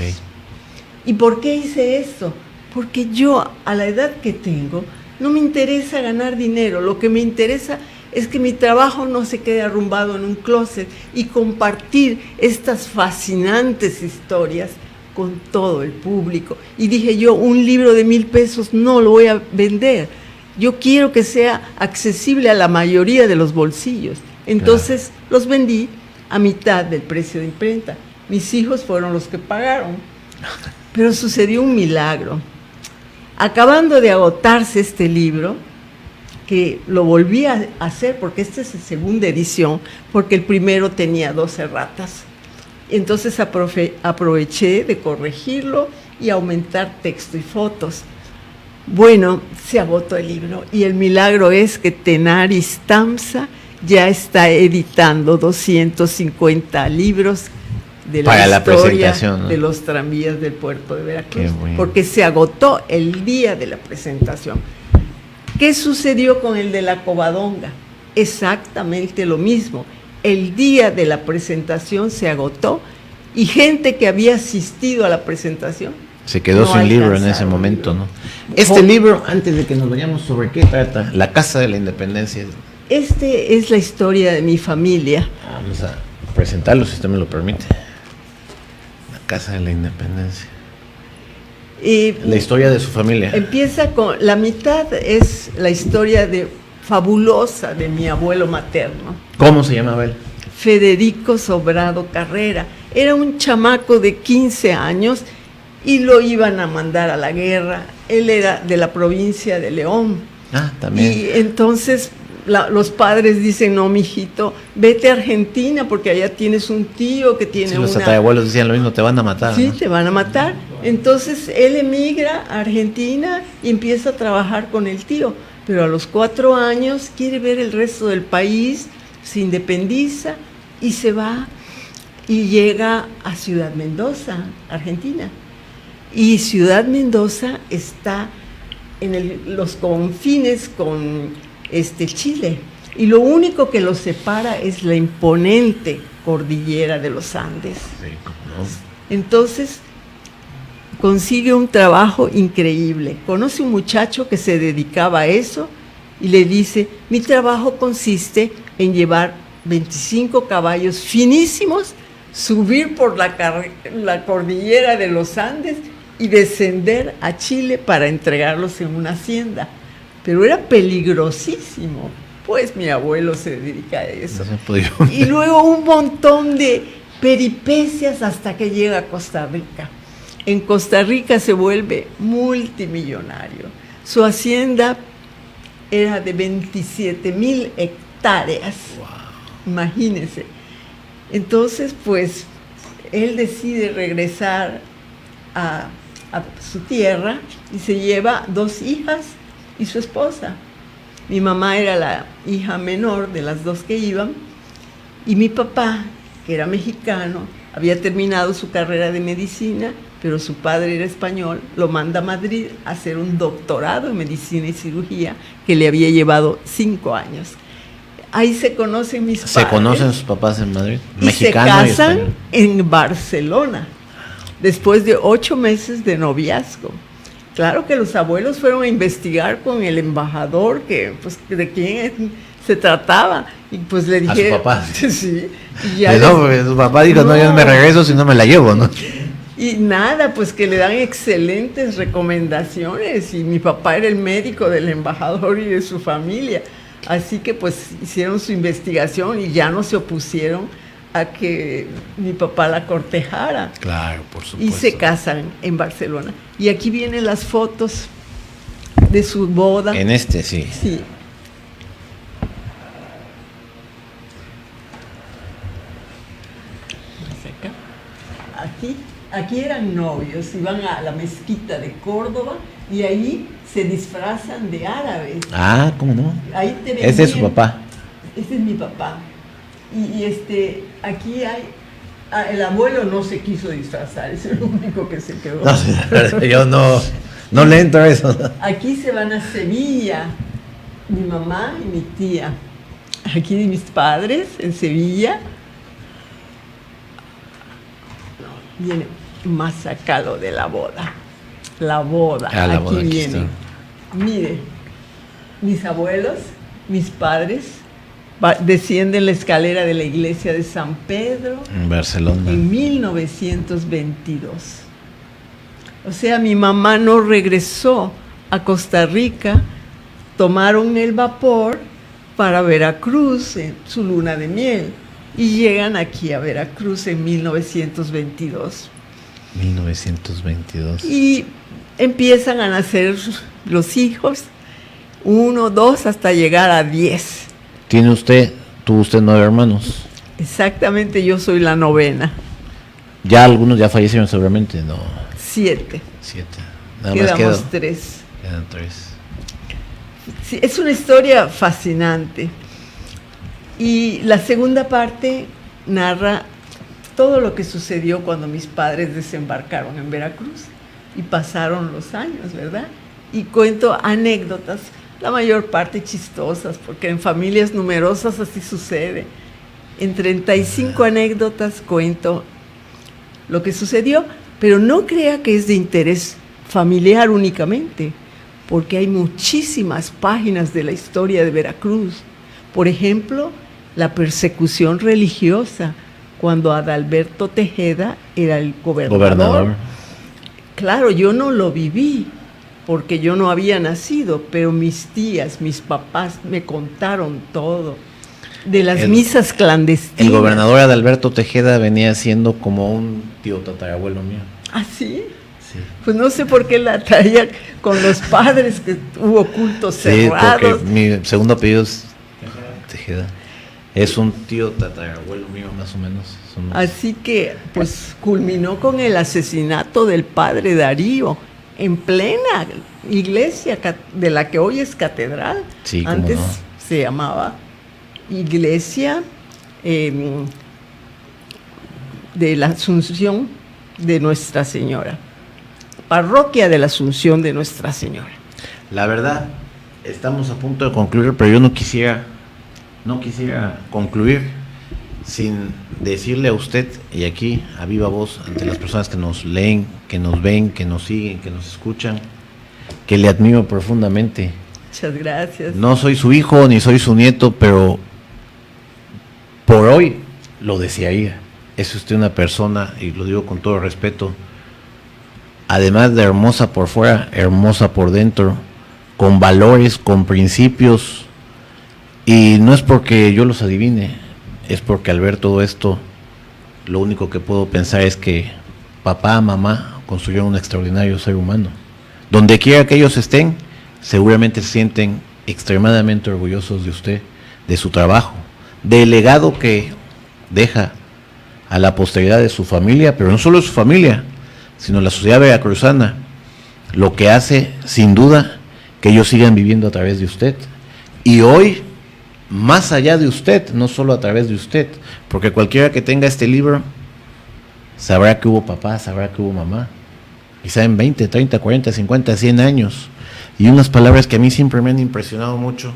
¿Y por qué hice esto? Porque yo, a la edad que tengo, no me interesa ganar dinero. Lo que me interesa es que mi trabajo no se quede arrumbado en un closet y compartir estas fascinantes historias con todo el público. Y dije yo, un libro de 1,000 pesos no lo voy a vender. Yo quiero que sea accesible a la mayoría de los bolsillos. Entonces los vendí a mitad del precio de imprenta. Mis hijos fueron los que pagaron. Pero sucedió un milagro. Acabando de agotarse este libro, que lo volví a hacer porque esta es la segunda edición, porque el primero tenía 12 ratas. Entonces aproveché de corregirlo y aumentar texto y fotos. Bueno, se agotó el libro y el milagro es que Tenaris Tamsa ya está editando 250 libros de Para la historia presentación, ¿no? de los tranvías del puerto de Veracruz, Qué bueno. porque se agotó el día de la presentación. ¿Qué sucedió con el de la Covadonga? Exactamente lo mismo. El día de la presentación se agotó y gente que había asistido a la presentación Se quedó no sin libro en ese alcanzaron momento, libro. ¿no? Este libro, antes de que nos vayamos, ¿sobre qué trata? La Casa de la Independencia. Este es la historia de mi familia. Vamos a presentarlo, si usted me lo permite. La Casa de la Independencia. La historia de su familia. Empieza con, la mitad es la historia fabulosa de mi abuelo materno, ¿Cómo se llamaba él? Federico Sobrado Carrera. Era un chamaco de 15 años y lo iban a mandar a la guerra. Él era de la provincia de León. Ah, también. Y entonces los padres dicen, no, mijito, vete a Argentina porque allá tienes un tío que tiene Sí, los una... tatarabuelos decían lo mismo, te van a matar. Sí, ¿no? te van a matar. Entonces él emigra a Argentina y empieza a trabajar con el tío, pero a los 4 años quiere ver el resto del país, se independiza y se va y llega a Ciudad Mendoza, Argentina. Y Ciudad Mendoza está en los confines con Chile, y lo único que los separa es la imponente cordillera de los Andes. Sí, ¿no? Entonces consigue un trabajo increíble. Conoce un muchacho que se dedicaba a eso y le dice, mi trabajo consiste en llevar 25 caballos finísimos, subir por la cordillera de los Andes y descender a Chile para entregarlos en una hacienda. Pero era peligrosísimo, pues mi abuelo se dedica a eso. No se podía. Y luego un montón de peripecias hasta que llega a Costa Rica. En Costa Rica se vuelve multimillonario. Su hacienda era de 27,000 hectáreas. Wow. Imagínense. Entonces, pues, él decide regresar a su tierra y se lleva 2 hijas y su esposa. Mi mamá era la hija menor de las 2 que iban, y mi papá, que era mexicano, había terminado su carrera de medicina, pero su padre era español, lo manda a Madrid a hacer un doctorado en medicina y cirugía que le había llevado 5 años. Ahí se conocen mis padres. ¿Se conocen sus papás en Madrid? Y Mexicano se casan y en Barcelona, después de 8 meses de noviazgo. Claro que los abuelos fueron a investigar con el embajador, que pues de quién se trataba, y pues le dije... A su papá. Sí. Y ya no, porque su papá dijo, no, yo me regreso si no me la llevo, ¿no? Y nada, pues que le dan excelentes recomendaciones, y mi papá era el médico del embajador y de su familia, así que pues hicieron su investigación y ya no se opusieron a que mi papá la cortejara. Claro, por supuesto. Y se casan en Barcelona. Y aquí vienen las fotos de su boda. En este, sí. Sí. Aquí eran novios, iban a la mezquita de Córdoba y ahí se disfrazan de árabes. Ah, ¿cómo no? Ahí te vendían, Ese es su papá. Este es mi papá. Y aquí hay... el abuelo no se quiso disfrazar, es el único que se quedó. No, yo no No le entra eso. Aquí se van a Sevilla, mi mamá y mi tía. Aquí mis padres en Sevilla. Viene más sacado de la boda. La boda. La aquí boda, aquí viene. está. Mire, mis abuelos, mis padres, descienden la escalera de la iglesia de San Pedro En Barcelona. en 1922. O sea, mi mamá no regresó a Costa Rica, tomaron el vapor para Veracruz en su luna de miel y llegan aquí a Veracruz en 1922. 1922. Y empiezan a nacer los hijos, 1, 2, hasta llegar a 10. Tuvo usted 9 hermanos. Exactamente, yo soy la novena. Ya algunos ya fallecieron seguramente, no. 7. 7. Nada Quedamos más 3. quedan 3. Sí, es una historia fascinante. Y la segunda parte narra todo lo que sucedió cuando mis padres desembarcaron en Veracruz y pasaron los años, ¿verdad? Y cuento anécdotas, la mayor parte chistosas, porque en familias numerosas así sucede. En 35 anécdotas cuento lo que sucedió, pero no crea que es de interés familiar únicamente, porque hay muchísimas páginas de la historia de Veracruz. Por ejemplo, la persecución religiosa, cuando Adalberto Tejeda era el gobernador. Claro, yo no lo viví, porque yo no había nacido, pero mis tías, mis papás me contaron todo, de las misas clandestinas. El gobernador Adalberto Tejeda venía siendo como un tío tatarabuelo mío. ¿Ah, sí? Sí. Pues no sé por qué la traía con los padres, que hubo cultos cerrados. Sí, porque mi segundo apellido es Tejeda. Es un tío tatarabuelo mío, más o menos. Así que, pues, culminó con el asesinato del padre Darío, en plena iglesia de la que hoy es catedral. Sí, antes no. se llamaba Iglesia de la Asunción de Nuestra Señora. Parroquia de la Asunción de Nuestra Señora. La verdad, estamos a punto de concluir, pero yo no quisiera concluir sin decirle a usted, y aquí a viva voz, ante las personas que nos leen, que nos ven, que nos siguen, que nos escuchan, que le admiro profundamente. Muchas gracias. No soy su hijo ni soy su nieto, pero por hoy lo desearía. Es usted una persona, y lo digo con todo respeto, además de hermosa por fuera, hermosa por dentro, con valores, con principios, y no es porque yo los adivine, es porque al ver todo esto, lo único que puedo pensar es que papá, mamá construyeron un extraordinario ser humano. Donde quiera que ellos estén, seguramente se sienten extremadamente orgullosos de usted, de su trabajo, del legado que deja a la posteridad de su familia, pero no solo de su familia, sino la sociedad veracruzana, lo que hace sin duda que ellos sigan viviendo a través de usted. Y hoy, más allá de usted, no solo a través de usted, porque cualquiera que tenga este libro sabrá que hubo papá, sabrá que hubo mamá, quizá en 20, 30, 40, 50, 100 años. Y unas palabras que a mí siempre me han impresionado mucho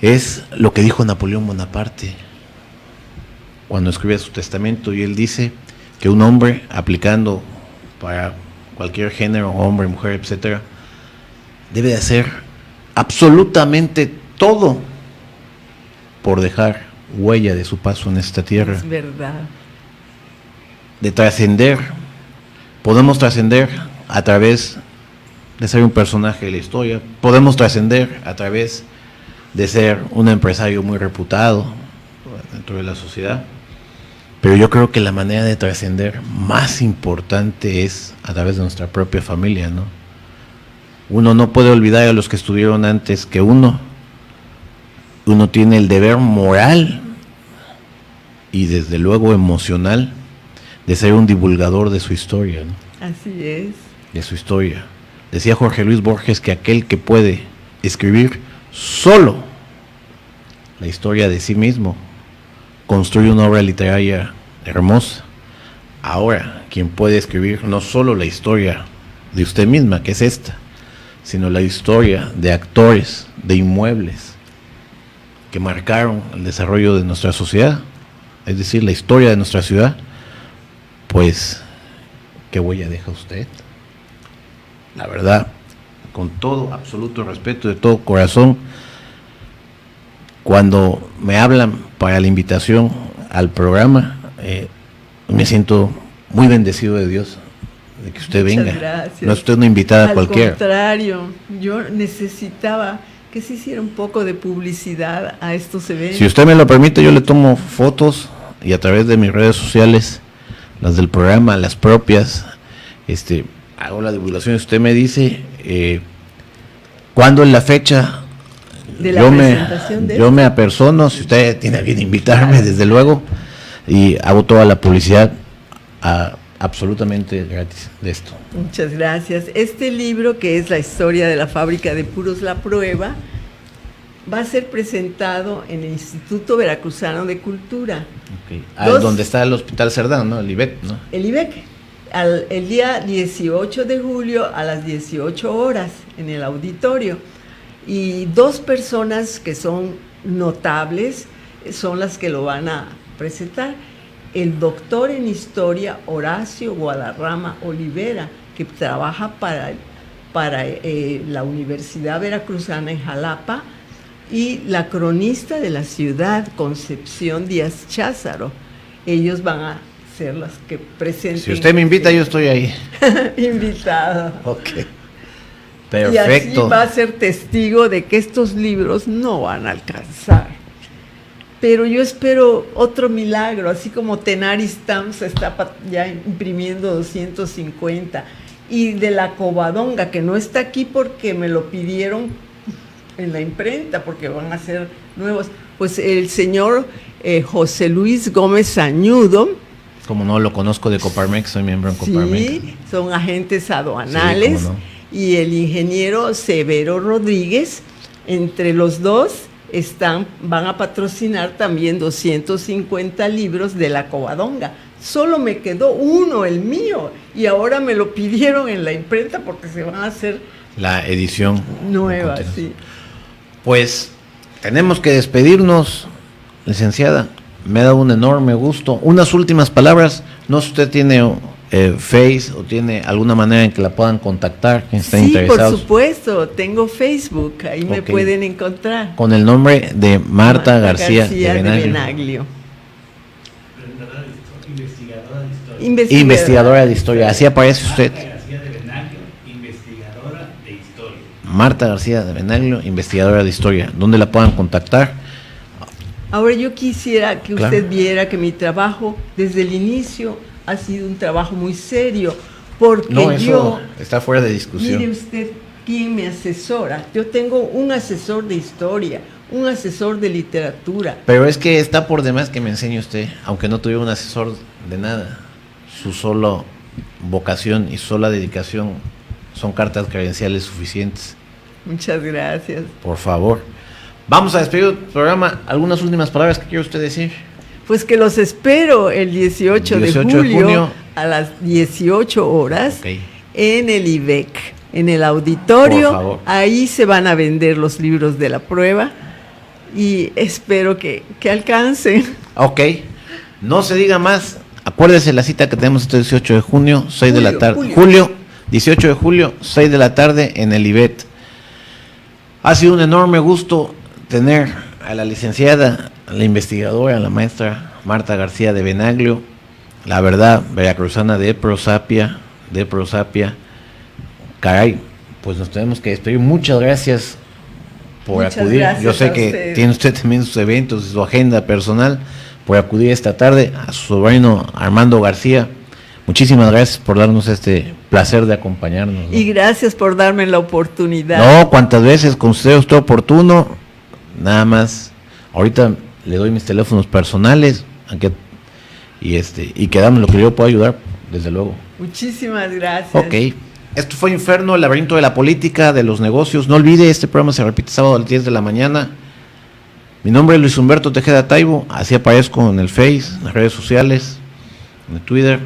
es lo que dijo Napoleón Bonaparte cuando escribe su testamento, y él dice que un hombre, aplicando para cualquier género, hombre, mujer, etcétera, debe de hacer absolutamente todo por dejar huella de su paso en esta tierra. Es verdad. De trascender. Podemos trascender a través de ser un personaje de la historia, podemos trascender a través de ser un empresario muy reputado dentro de la sociedad, pero yo creo que la manera de trascender más importante es a través de nuestra propia familia, ¿no? Uno no puede olvidar a los que estuvieron antes que uno tiene el deber moral y desde luego emocional de ser un divulgador de su historia, ¿no? Así es. De su historia. Decía Jorge Luis Borges que aquel que puede escribir solo la historia de sí mismo construye una obra literaria hermosa. Ahora, quien puede escribir no solo la historia de usted misma, que es esta, sino la historia de actores, de inmuebles que marcaron el desarrollo de nuestra sociedad, es decir, la historia de nuestra ciudad, pues, ¿qué huella deja usted? La verdad, con todo absoluto respeto, de todo corazón, cuando me hablan para la invitación al programa, me siento muy bendecido de Dios, de que usted venga. Gracias. No es usted una invitada cualquiera. Al contrario, yo necesitaba que se hiciera un poco de publicidad a estos eventos. Si usted me lo permite, yo le tomo fotos y a través de mis redes sociales, las del programa, las propias, hago la divulgación. Usted me dice cuándo es la fecha. De la presentación de yo me apersono, si usted tiene a bien invitarme, desde luego, y hago toda la publicidad absolutamente gratis de esto. Muchas gracias. Este libro, que es la historia de la fábrica de puros La Prueba, va a ser presentado en el Instituto Veracruzano de Cultura. Okay. Donde está el Hospital Cerdán, ¿no? El IBEC, ¿no? El IBEC. El día 18 de julio a las 18 horas en el auditorio. Y 2 personas que son notables son las que lo van a presentar. El doctor en historia Horacio Guadarrama Olivera, que trabaja para la Universidad Veracruzana en Jalapa, y la cronista de la ciudad, Concepción Díaz Cházaro. Ellos van a ser las que presenten. Si usted me invita, yo estoy ahí. Invitado. Ok. Perfecto. Y así va a ser testigo de que estos libros no van a alcanzar. Pero yo espero otro milagro, así como Tenaris Stamps está ya imprimiendo 250. Y de la Covadonga, que no está aquí porque me lo pidieron en la imprenta, porque van a ser nuevos. Pues el señor José Luis Gómez Añudo. Como no lo conozco de Coparmex, soy miembro en Coparmex. Sí, son agentes aduanales. Sí, cómo no. Y el ingeniero Severo Rodríguez, entre los dos van a patrocinar también 250 libros de la Covadonga. Solo me quedó uno, el mío, y ahora me lo pidieron en la imprenta porque se van a hacer la edición nueva. Sí. Pues tenemos que despedirnos, licenciada. Me ha dado un enorme gusto. Unas últimas palabras. No sé si usted tiene Face o tiene alguna manera en que la puedan contactar, quien estén interesados. Por supuesto, tengo Facebook, ahí me pueden encontrar. Con el nombre de Marta García de Benaglio. Investigadora de historia. Así aparece usted. Marta García de Benaglio, investigadora de historia. ¿Dónde la puedan contactar? Ahora yo quisiera que usted viera que mi trabajo desde el inicio ha sido un trabajo muy serio, porque eso está fuera de discusión. Mire usted quién me asesora. Yo tengo un asesor de historia, un asesor de literatura. Pero es que está por demás que me enseñe usted, aunque no tuviera un asesor de nada. Su sola vocación y sola dedicación son cartas credenciales suficientes. Muchas gracias. Por favor. Vamos a despedir el programa. ¿Algunas últimas palabras que quiere usted decir? Pues que los espero el 18 de julio a las 18 horas en el IBEC, en el auditorio. Por favor. Ahí se van a vender los libros de la prueba y espero que alcancen. Ok. No se diga más. Acuérdese la cita que tenemos este 18 de junio, 6 de la tarde. Julio, 18 de julio, 6 de la tarde en el IBET. Ha sido un enorme gusto tener a la licenciada, a la investigadora, a la maestra Marta García de Benaglio, la verdad, veracruzana de prosapia. Caray, pues nos tenemos que despedir. Muchas gracias por acudir. Yo sé que tiene usted también sus eventos, su agenda personal, por acudir esta tarde. A su sobrino Armando García, muchísimas gracias por darnos este placer de acompañarnos, ¿no? Y gracias por darme la oportunidad. No, cuantas veces considere usted oportuno, nada más. Ahorita le doy mis teléfonos personales, y quedamos lo que yo pueda ayudar, desde luego. Muchísimas gracias. Ok. Esto fue Inferno, el laberinto de la política, de los negocios. No olvide, este programa se repite sábado a las 10 de la mañana. Mi nombre es Luis Humberto Tejeda Taibo, así aparezco en el Face, en las redes sociales, en el Twitter.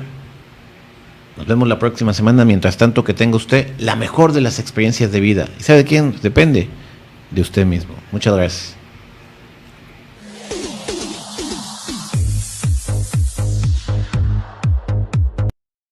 Nos vemos la próxima semana. Mientras tanto, que tenga usted la mejor de las experiencias de vida. ¿Y sabe de quién? Depende de usted mismo. Muchas gracias.